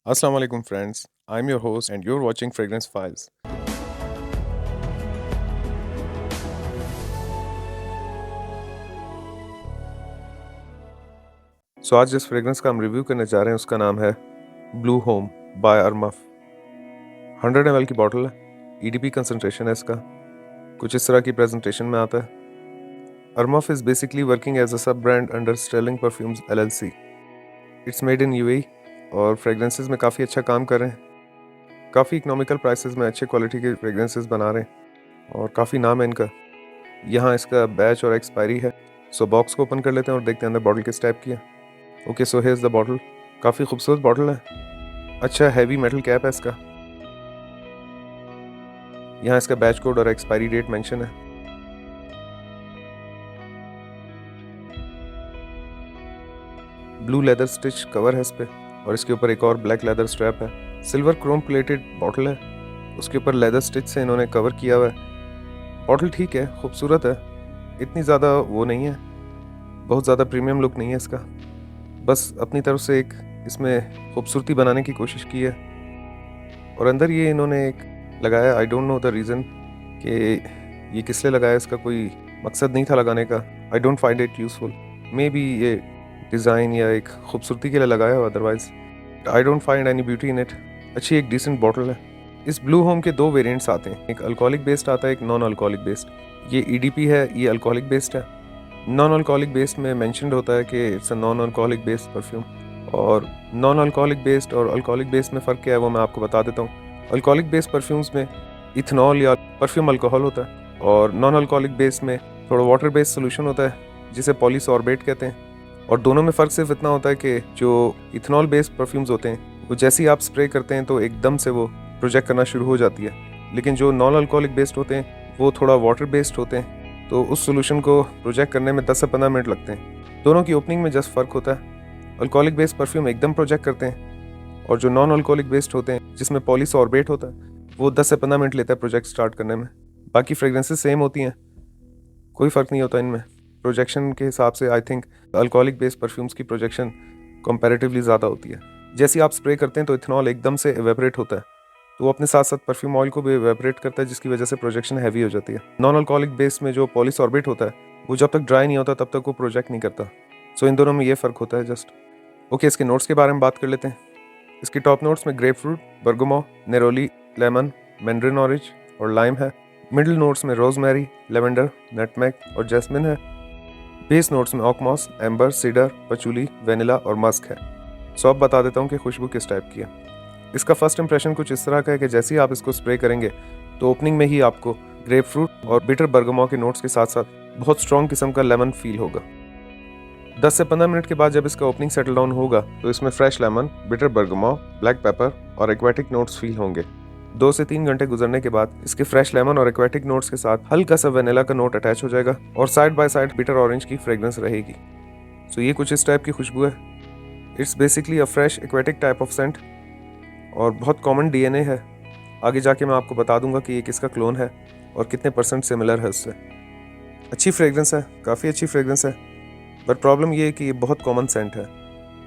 Assalamu alaikum friends. I'm your host and you're watching Fragrance Files. आज जिस fragrance का हम रिव्यू करने जा रहे हैं उसका नाम है ब्लू होम बाय अरमफ। 100 ml की बॉटल है। EDP कंसंट्रेशन है इसका। कुछ इस तरह की प्रेजेंटेशन में आता है। Armaf is basically working as a sub brand under Sterling perfumes LLC। It's made in UAE और फ्रेग्रेंसेस में काफ़ी अच्छा काम कर रहे हैं। काफ़ी इकोनॉमिकल प्राइसेस में अच्छे क्वालिटी के फ्रेग्रेंसेस बना रहे हैं और काफ़ी नाम है इनका। यहाँ इसका बैच और एक्सपायरी है। बॉक्स को ओपन कर लेते हैं और देखते हैं अंदर बॉटल किस टाइप की है। Okay, so here's the bottle. काफ़ी खूबसूरत बॉटल है। अच्छा हैवी मेटल कैप है इसका। यहाँ इसका बैच कोड और एक्सपायरी डेट मेंशन है। ब्लू लेदर स्टिच कवर है इस पे और इसके ऊपर एक और ब्लैक लेदर स्ट्रैप है। सिल्वर क्रोम प्लेटेड बॉटल है, उसके ऊपर लेदर स्टिच से इन्होंने कवर किया हुआ है। बॉटल ठीक है, खूबसूरत है, इतनी ज़्यादा वो नहीं है, बहुत ज़्यादा प्रीमियम लुक नहीं है इसका। बस अपनी तरफ से एक इसमें खूबसूरती बनाने की कोशिश की है। और अंदर ये इन्होंने एक लगाया, I don't know the reason कि ये किस लिए लगाया, इसका कोई मकसद नहीं था लगाने का। I don't find it useful. May be ये डिज़ाइन या एक खूबसूरती के लिए लगाया हो, otherwise I don't find any beauty in it. अच्छी एक डिसेंट बॉटल है। इस ब्लू होम के दो वेरिएंट्स आते हैं, एक अल्कोहलिक बेस्ड आता है, एक नॉन अल्कोहलिक बेस्ड। ये EDP है, ये अल्कोहलिक बेस्ड है। नॉन अल्कोहलिक बेस्ड में मेंशन्ड होता है कि it's a non alcoholic based perfume. और नॉन अल्कोहलिक बेस्ड और अल्कोहलिक बेस्ड में फ़र्क क्या है वो मैं आपको बता देता हूँ। अल्कोहलिक बेस्ड परफ्यूम्स में इथनॉल या परफ्यूम अल्कोहल होता है और नॉन अल्कोहलिक बेस्ड में थोड़ा वाटर बेस्ड सोल्यूशन होता है जिसे पॉलीसॉर्बेट कहते हैं। और दोनों में फ़र्क सिर्फ इतना होता है कि जो इथनॉल बेस्ड परफ्यूम्स होते हैं वो जैसे ही आप स्प्रे करते हैं तो एकदम से वो प्रोजेक्ट करना शुरू हो जाती है, लेकिन जो नॉन अल्कोहलिक बेस्ड होते हैं वो थोड़ा वाटर बेस्ड होते हैं, तो उस सोल्यूशन को प्रोजेक्ट करने में 10 से 15 मिनट लगते हैं। दोनों की ओपनिंग में जस्ट फ़र्क होता है। अल्कोहलिक बेस्ड परफ्यूम एकदम प्रोजेक्ट करते हैं और जो नॉन अल्कोहलिक बेस्ड होते हैं जिसमें पॉलीसॉर्बेट होता है वो 10 से 15 मिनट लेता है प्रोजेक्ट स्टार्ट करने में। बाकी फ्रेग्रेंसेस सेम होती हैं, कोई फ़र्क नहीं होता इनमें। प्रोजेक्शन के हिसाब से I think alcoholic based perfumes की प्रोजेक्शन कंपैरेटिवली ज़्यादा होती है। जैसे आप स्प्रे करते हैं तो इथनॉल एकदम से एवेपोरेट होता है, तो वो अपने साथ साथ परफ्यूम ऑयल को भी एवेपोरेट करता है, जिसकी वजह से प्रोजेक्शन हैवी हो जाती है। नॉन अल्कोहलिक बेस में जो पॉलीसॉर्बेट होता है वो जब तक ड्राई नहीं होता तब तक वो प्रोजेक्ट नहीं करता। सो इन दोनों में ये फ़र्क होता है जस्ट। ओके, इसके नोट्स के बारे में बात कर लेते हैं। इसकी टॉप नोट्स में grep fruit, Bergamo, neroli, lemon, mandarin orange और लाइम है। मिडिल नोट्स में रोजमेरी, लेवेंडर, नटमेग और जैस्मिन है। बेस नोट्स में ऑकमॉस, एम्बर, सीडर, पचूली, वेनिला और मस्क है। सो अब बता देता हूँ कि खुशबू किस टाइप की है। इसका फर्स्ट इंप्रेशन कुछ इस तरह का है कि जैसे ही आप इसको स्प्रे करेंगे तो ओपनिंग में ही आपको ग्रेप फ्रूट और बिटर बर्गमो के नोट्स के साथ साथ बहुत स्ट्रॉन्ग किस्म का लेमन फील होगा। 10 से 15 मिनट के बाद जब इसका ओपनिंग सेटल डाउन होगा तो इसमें fresh lemon, bitter Bergamo, black pepper और एक्वेटिक नोट्स फील होंगे। 2 से 3 घंटे गुजरने के बाद इसके फ्रेश लेमन और एक्वेटिक नोट्स के साथ हल्का सा वेनिला का नोट अटैच हो जाएगा और side by side bitter orange की फ्रेग्रेंस रहेगी। सो ये कुछ इस टाइप की खुशबू है। It's basically a fresh aquatic type of scent और बहुत कॉमन DNA है। आगे जाके मैं आपको बता दूंगा कि ये किसका क्लोन है और कितने % सिमिलर है उससे। अच्छी फ्रेग्रेंस है, काफ़ी अच्छी फ्रेग्रेंस है, बट प्रॉब्लम ये है कि ये बहुत कॉमन सेंट है,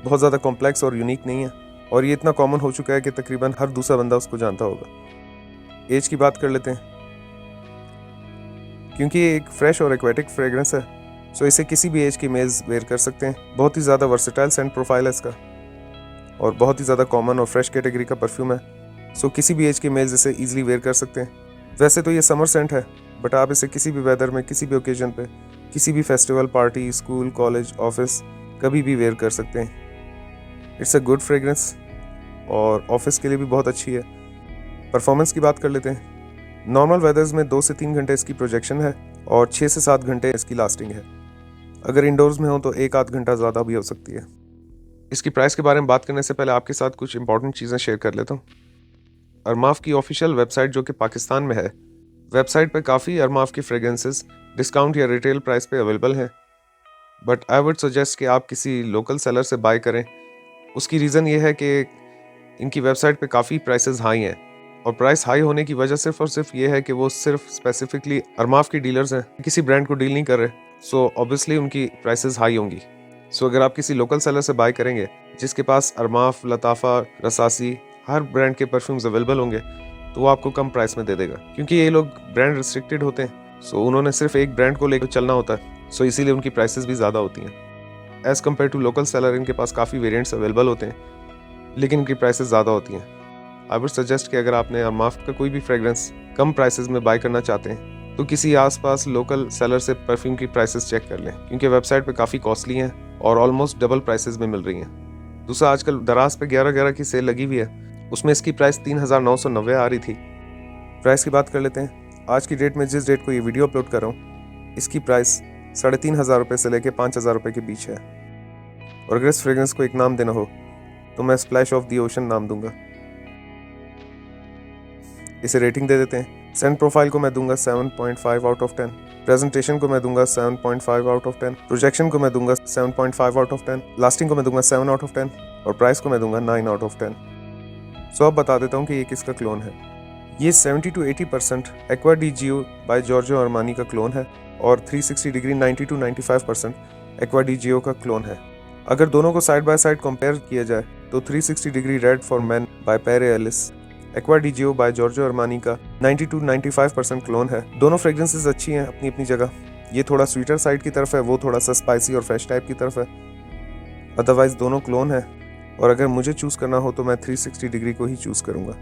बहुत ज़्यादा कॉम्प्लेक्स और यूनिक नहीं है और ये इतना कॉमन हो चुका है कि तकरीबन हर दूसरा बंदा उसको जानता होगा। एज की बात कर लेते हैं। क्योंकि ये एक फ्रेश और एक्वेटिक फ्रेग्रेंस है सो इसे किसी भी एज के मेल्स वेयर कर सकते हैं। बहुत ही ज़्यादा वर्सेटाइल सेंट प्रोफाइल है इसका और बहुत ही ज़्यादा कॉमन और फ्रेश कैटेगरी का परफ्यूम है। सो किसी भी एज के मेल्स इसे ईजिली वेयर कर सकते हैं। वैसे तो ये समर सेंट है, बट आप इसे किसी भी वेदर में, किसी भी ओकेजन पे, किसी भी festival, party, school, college, office, कभी भी वेयर कर सकते हैं। इट्स अ गुड फ्रेग्रेंस और ऑफिस के लिए भी बहुत अच्छी है। परफॉर्मेंस की बात कर लेते हैं। नॉर्मल वेदर्स में 2 से 3 घंटे इसकी प्रोजेक्शन है और 6 से 7 घंटे इसकी लास्टिंग है। अगर इंडोर्स में हो तो 1 आध घंटा ज़्यादा भी हो सकती है। इसकी प्राइस के बारे में बात करने से पहले आपके साथ कुछ इंपॉर्टेंट चीज़ें शेयर कर लेता हूँ। अरमाफ की ऑफिशियल वेबसाइट जो कि पाकिस्तान में है, वेबसाइट पर काफ़ी अरमाफ की फ्रेग्रेंसेस डिस्काउंट या रिटेल प्राइस पे अवेलेबल हैं, बट आई वुड सजेस्ट कि आप किसी लोकल सेलर से बाय करें। उसकी रीज़न ये है कि इनकी वेबसाइट पे काफ़ी प्राइसेस हाई हैं और प्राइस हाई होने की वजह सिर्फ और सिर्फ ये है कि वो सिर्फ स्पेसिफिकली अरमाफ की डीलर्स हैं, किसी ब्रांड को डील नहीं कर रहे, सो ऑब्वियसली उनकी प्राइसेस हाई होंगी। सो अगर आप किसी लोकल सेलर से बाय करेंगे जिसके पास अरमाफ, लताफ़ा, रसासी हर ब्रांड के परफ्यूम्स अवेलेबल होंगे तो वो आपको कम प्राइस में दे देगा, क्योंकि ये लोग ब्रांड रिस्ट्रिक्टेड होते हैं। सो उन्होंने सिर्फ एक ब्रांड को लेकर चलना होता है, सो इसीलिए उनकी प्राइसेस भी ज़्यादा होती हैं। As compare to local seller इनके पास काफ़ी वेरिएंट्स अवेलेबल होते हैं, लेकिन इनकी प्राइसेस ज़्यादा होती हैं। आई वुड सजेस्ट कि अगर आपने अरमाफ का कोई भी फ्रेगरेंस कम प्राइसेस में बाय करना चाहते हैं तो किसी आसपास लोकल सेलर से परफ्यूम की प्राइसेस चेक कर लें, क्योंकि वेबसाइट पे काफ़ी कॉस्टली हैं और ऑलमोस्ट डबल प्राइसेस में मिल रही हैं। दूसरा, आजकल दराज पे 11/11 की सेल लगी हुई है, उसमें इसकी प्राइस 3990 आ रही थी। प्राइस की बात कर लेते हैं। आज की डेट में जिस डेट को ये वीडियो अपलोड कर रहा हूँ इसकी प्राइस 3500 रुपये से लेकर 5000 रुपये के बीच है। और अगर इस फ्रेगरेंस को एक नाम देना हो तो मैं स्प्लैश ऑफ द ओशन नाम दूंगा। इसे रेटिंग दे देते हैं। सेंट प्रोफाइल को मैं दूंगा 7.5 आउट ऑफ 10, प्रेजेंटेशन को मैं दूंगा 7.5 आउट ऑफ 10, प्रोजेक्शन को मैं दूंगा 7.5 आउट ऑफ 10, लास्टिंग को मैं दूंगा 7 आउट ऑफ 10 और प्राइस को मैं दूंगा 9 आउट ऑफ 10। सो अब बता देता हूँ कि ये किसका क्लोन है। ये 70 to 80% Aqua di Gio by Giorgio Armani का क्लोन है और 360 degree 90 to 95% Aqua di Gio का क्लोन है। अगर दोनों को साइड बाय साइड कंपेयर किया जाए तो 360 degree red for man by Perry Ellis, Aqua di Gio by Giorgio Armani का 90 to 95% क्लोन है। दोनों फ्रेग्रेंसेस अच्छी हैं अपनी अपनी जगह। ये थोड़ा स्वीटर साइड की तरफ है, वो थोड़ा सा स्पाइसी और फ्रेश टाइप की तरफ है। अदरवाइज दोनों क्लोन है और अगर मुझे चूज़ करना हो तो मैं 360 डिग्री को ही चूज़ करूँगा।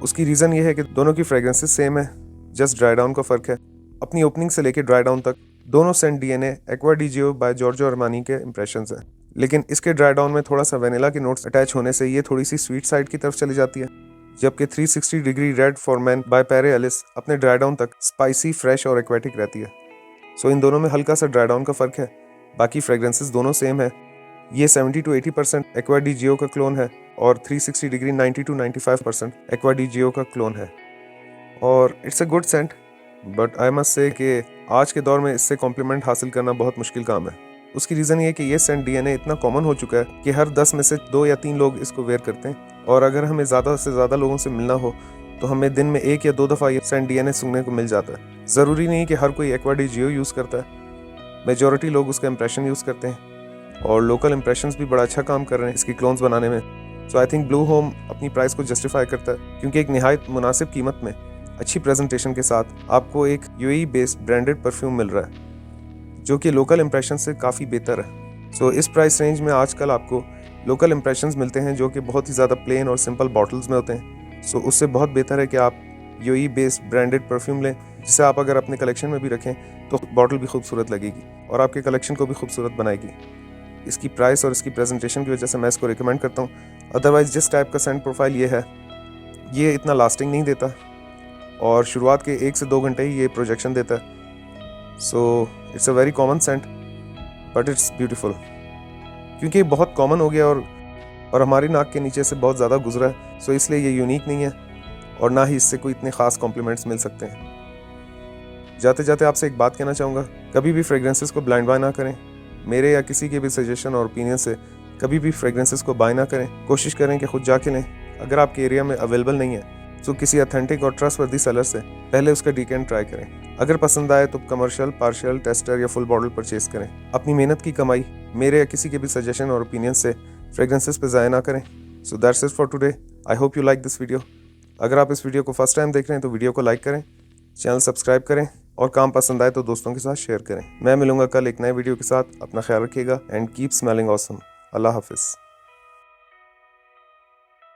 उसकी रीज़न ये है कि दोनों की फ्रेग्रेंसेस सेम है, जस्ट ड्राई डाउन का फ़र्क है। अपनी ओपनिंग से लेके ड्राई डाउन तक दोनों Saint DNA aqua di Gio by Giorgio Armani के इंप्रेशंस हैं, लेकिन इसके ड्राई डाउन में थोड़ा सा वेनिला के नोट्स अटैच होने से ये थोड़ी सी स्वीट साइड की तरफ चली जाती है, जबकि 360 degree red for man by Perry Ellis अपने ड्राई डाउन तक स्पाइसी, फ्रेश और एक्वेटिक रहती है। सो इन दोनों में हल्का सा ड्राई डाउन का फ़र्क है, बाकी फ्रेग्रेंसेस दोनों सेम है। ये 70 to 80% एक्वा डी जियो का क्लोन है और 360 degree 90 to 95% Aqua di Gio का क्लोन है और it's a good scent. But I must say कि आज के दौर में इससे कॉम्प्लीमेंट हासिल करना बहुत मुश्किल काम है। उसकी रीज़न ये कि ये सेंट डीएनए इतना कॉमन हो चुका है कि हर 10 में से 2 या 3 लोग इसको वेयर करते हैं, और अगर हमें ज़्यादा से ज़्यादा लोगों से मिलना हो तो हमें दिन में 1 या 2 दफ़ा ये सेंट डीएनए सूंघने को मिल जाता है। ज़रूरी नहीं कि हर कोई एक्वा डी जियो यूज़ करता है, मेजॉरिटी लोग उसका इंप्रेशन यूज़ करते हैं और लोकल इंप्रेशंस भी बड़ा अच्छा काम कर रहे हैं इसकी क्लोन्स बनाने में। सो आई थिंक ब्लू होम अपनी प्राइस को जस्टिफाई करता है, क्योंकि एक निहायत मुनासिब कीमत में अच्छी प्रेजेंटेशन के साथ आपको एक यूएई बेस्ड ब्रांडेड परफ्यूम मिल रहा है जो कि लोकल इंप्रेशन से काफ़ी बेहतर है। सो इस प्राइस रेंज में आजकल आपको लोकल इंप्रेशंस मिलते हैं जो कि बहुत ही ज़्यादा प्लेन और सिंपल बॉटल्स में होते हैं। सो उससे बहुत बेहतर है कि आप यूएई बेस्ड ब्रांडेड परफ्यूम लें, जिसे आप अगर अपने कलेक्शन में भी रखें तो बॉटल भी खूबसूरत लगेगी और आपके कलेक्शन को भी खूबसूरत बनाएगी। इसकी प्राइस और इसकी प्रेजेंटेशन की वजह से मैं इसको रिकमेंड करता हूँ। अदरवाइज़ जिस टाइप का सेंट प्रोफाइल ये है, ये इतना लास्टिंग नहीं देता और शुरुआत के 1 से 2 घंटे ही ये प्रोजेक्शन देता है। So it's a very common scent but it's beautiful, क्योंकि ये बहुत कॉमन हो गया और हमारी नाक के नीचे से बहुत ज़्यादा गुजरा है। सो इसलिए ये यूनिक नहीं है और ना ही इससे कोई इतने ख़ास कॉम्प्लीमेंट्स मिल सकते हैं। जाते जाते आपसे एक बात कहना चाहूँगा, कभी भी फ्रेग्रेंसेस को ब्लाइंड बाय ना करें। मेरे या किसी के भी सजेशन और ओपिनियन से कभी भी फ्रेग्रेंसेस को बाय ना करें। कोशिश करें कि खुद जाके लें। अगर आपके एरिया में अवेलेबल नहीं है तो किसी अथेंटिक और ट्रस्टवर्दी सेलर से पहले उसका डीकेंट ट्राई करें। अगर पसंद आए तो कमर्शियल, पार्शियल, टेस्टर या फुल बॉटल परचेज करें। अपनी मेहनत की कमाई मेरे या किसी के भी सजेशन और ओपिनियन से फ्रेग्रेंसेस पे ज़ाया ना करें। So that's it for today. I hope you like this video. अगर आप इस वीडियो को फर्स्ट टाइम देख रहे हैं तो वीडियो को लाइक करें, चैनल सब्सक्राइब करें और काम पसंद आए तो दोस्तों के साथ शेयर करें। मैं मिलूंगा कल एक नए वीडियो के साथ। अपना ख्याल रखिएगा एंड कीप स्मेलिंग ऑसम। अल्लाह हाफिज़।